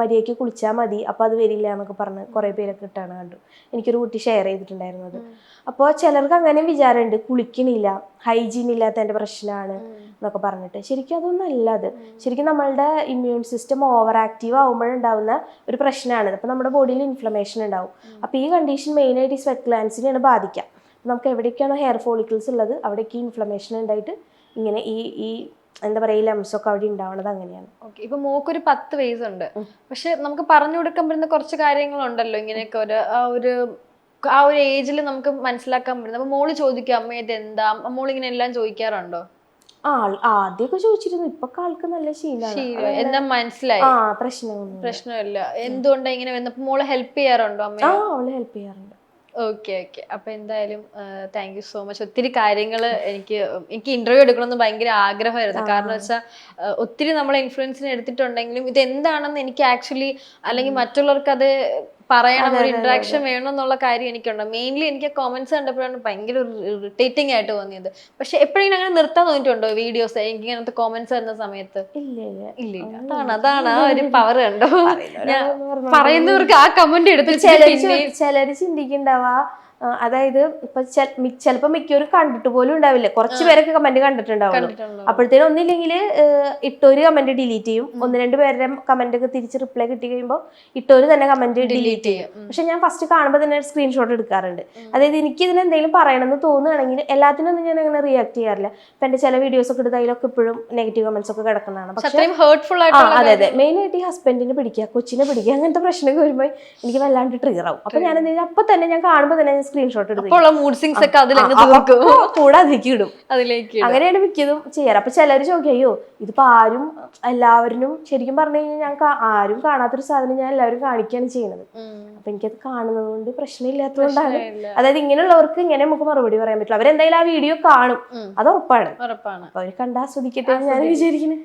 മര്യാദയ്ക്ക് കുളിച്ചാൽ മതി അപ്പോൾ അത് വരില്ല എന്നൊക്കെ പറഞ്ഞ് കുറേ പേരൊക്കെ ഇട്ടാണ് കണ്ടു. എനിക്കൊരു കുട്ടി ഷെയർ ചെയ്തിട്ടുണ്ടായിരുന്നത്. അപ്പോൾ ചിലർക്ക് അങ്ങനെ വിചാരമുണ്ട്, കുളിക്കണില്ല, ഹൈജീൻ ഇല്ലാത്തതിൻ്റെ പ്രശ്നമാണ് എന്നൊക്കെ പറഞ്ഞിട്ട്. ശരിക്കും അതൊന്നും അല്ല. അത് ശരിക്കും നമ്മളുടെ ഇമ്മ്യൂൺ സിസ്റ്റം ഓവർ ആക്റ്റീവ് ആകുമ്പോഴുണ്ടാവുന്ന ഒരു പ്രശ്നമാണ്. അപ്പോൾ നമ്മുടെ ബോഡിയിൽ ഇൻഫ്ലമേഷൻ ഉണ്ടാവും. അപ്പോൾ ഈ കണ്ടീഷൻ മെയിനായിട്ട് ഈ സ്വെറ്റ് ഗ്ലാൻസിനെയാണ് ബാധിക്കുക. നമുക്ക് എവിടേക്കാണോ ഹെയർ ഫോളിക്കിൾസ് ഉള്ളത് അവിടേക്ക് ഇൻഫ്ലമേഷൻ ഉണ്ടായിട്ട് ഇങ്ങനെ ഈ എന്താ പറയുക, ഈ ലംസൊക്കെ അവിടെ ഉണ്ടാവുന്നത് അങ്ങനെയാണ്. ഓക്കെ, ഇപ്പൊ മോക്കൊരു 10 വയസ്സുണ്ട്. പക്ഷെ നമുക്ക് പറഞ്ഞു കൊടുക്കാൻ പറ്റുന്ന കുറച്ച് കാര്യങ്ങളുണ്ടല്ലോ, ഇങ്ങനെയൊക്കെ ആ ഒരു ഏജിൽ നമുക്ക് മനസ്സിലാക്കാൻ പറ്റുന്നത്. അപ്പൊ മോള് ചോദിക്കും അമ്മ ഇത് എന്താ, മോളിങ്ങനെ എല്ലാം ചോദിക്കാറുണ്ടോ? ആദ്യമൊക്കെ ചോദിച്ചിരുന്നു. ഇപ്പൊ ആൾക്ക് നല്ല ശീലമാണ്. എന്താ മനസ്സിലായി, പ്രശ്നമില്ല. എന്തുകൊണ്ടാ ഇങ്ങനെ വന്നപ്പോ മോള് ഹെൽപ്പ് ചെയ്യാറുണ്ടോ അമ്മ? അവള് ഹെൽപ്പ് ചെയ്യാറുണ്ട്. ഓക്കെ ഓക്കെ, അപ്പൊ എന്തായാലും താങ്ക് യു സോ മച്ച്. ഒത്തിരി കാര്യങ്ങൾ എനിക്ക് ഇന്റർവ്യൂ എടുക്കണമെന്ന് ഭയങ്കര ആഗ്രഹമായിരുന്നു. കാരണം വെച്ചാൽ ഒത്തിരി നമ്മളെ ഇൻഫ്ലുവൻസിന് എടുത്തിട്ടുണ്ടെങ്കിലും ഇത് എന്താണെന്ന് എനിക്ക് ആക്ച്വലി, അല്ലെങ്കിൽ മറ്റുള്ളവർക്ക് അത് പറയണം, ഒരു ഇന്ററാക്ഷൻ വേണം എന്നുള്ള കാര്യം എനിക്കുണ്ട്. മെയിൻലി എനിക്ക് കോമന്റ്സ് കണ്ടപ്പോഴാണ് ഭയങ്കര ഇറിറ്റേറ്റിംഗ് ആയിട്ട് തോന്നിയത്. പക്ഷെ എപ്പോഴെങ്കിലും അങ്ങനെ നിർത്താൻ തോന്നിയിട്ടുണ്ടോ വീഡിയോസ് എനിക്ക് ഇങ്ങനത്തെ കോമന്റ്സ് വരുന്ന സമയത്ത്? ഇല്ല. അതാണ് ആ ഒരു പവർ കണ്ടോ. പറയുന്നവർക്ക് ആ കമന്റ് എടുത്ത് ചിലര് ചിന്തിക്കണ്ടാവാ, അതായത് ഇപ്പൊ ചിലപ്പോ മിക്കവരും കണ്ടിട്ട് പോലും ഉണ്ടാവില്ല. കുറച്ച് പേരൊക്കെ കമന്റ് കണ്ടിട്ടുണ്ടാവുള്ളൂ. അപ്പോഴത്തേനും ഒന്നില്ലെങ്കിൽ ഇട്ടൊരു കമന്റ് ഡിലീറ്റ് ചെയ്യും, 1-2 പേരുടെ കമന്റ് ഒക്കെ തിരിച്ച് റിപ്ലൈ കിട്ടി കഴിയുമ്പോൾ ഇട്ടൊരു തന്നെ കമന്റ് ഡിലീറ്റ് ചെയ്യും. പക്ഷെ ഞാൻ ഫസ്റ്റ് കാണുമ്പോൾ തന്നെ സ്ക്രീൻഷോട്ട് എടുക്കാറുണ്ട്. അതായത് എനിക്ക് ഇതിന് എന്തെങ്കിലും പറയണമെന്ന് തോന്നുകയാണെങ്കിൽ എല്ലാത്തിനൊന്നും ഞാൻ അങ്ങനെ റിയാക്ട് ചെയ്യാറില്ല. ഇപ്പൊ എന്റെ ചില വീഡിയോസ് ഒക്കെ എടുത്ത് അതിലൊക്കെ ഇപ്പോഴും നെഗറ്റീവ് കമന്റ്സ് ഒക്കെ കിടക്കുന്നതാണ്. പക്ഷേ അതെ, മെയിൻ ആയിട്ട് ഈ ഹസ്ബൻഡിനെ പിടിക്കുക, കൊച്ചിനെ പിടിക്കുക, അങ്ങനത്തെ പ്രശ്നമൊക്കെ വരുമ്പോൾ എനിക്ക് വല്ലാണ്ട് ട്രിഗർ ആവും. അപ്പൊ ഞാൻ എന്തെങ്കിലും അപ്പൊ തന്നെ ഞാൻ കാണുമ്പോൾ തന്നെ സ്ക്രീൻഷോട്ട് എടുക്കും, കൂടെ അതിലേക്ക് ഇടും. അങ്ങനെയാണ് മിക്കതും ചെയ്യാറ്. അപ്പൊ ചിലര് ചോദിക്കും, അയ്യോ ഇതിപ്പോ എല്ലാവരും ശരിക്കും പറഞ്ഞു കഴിഞ്ഞാൽ ഞങ്ങൾക്ക് ആരും കാണാത്തൊരു സാധനം ഞാൻ എല്ലാവരും കാണിക്കുകയാണ് ചെയ്യുന്നത്. അപ്പൊ എനിക്കത് കാണുന്നത് കൊണ്ട് പ്രശ്നമില്ലാത്തതുകൊണ്ടാണ്. അതായത് ഇങ്ങനെയുള്ളവർക്ക് ഇങ്ങനെ നമുക്ക് മറുപടി പറയാൻ പറ്റില്ല. അവരെന്തായാലും ആ വീഡിയോ കാണും, അത് ഉറപ്പാണ്. അപ്പൊ അവര് കണ്ടാസ്വദിക്കട്ടെ ഞാൻ വിചാരിക്കുന്നത്.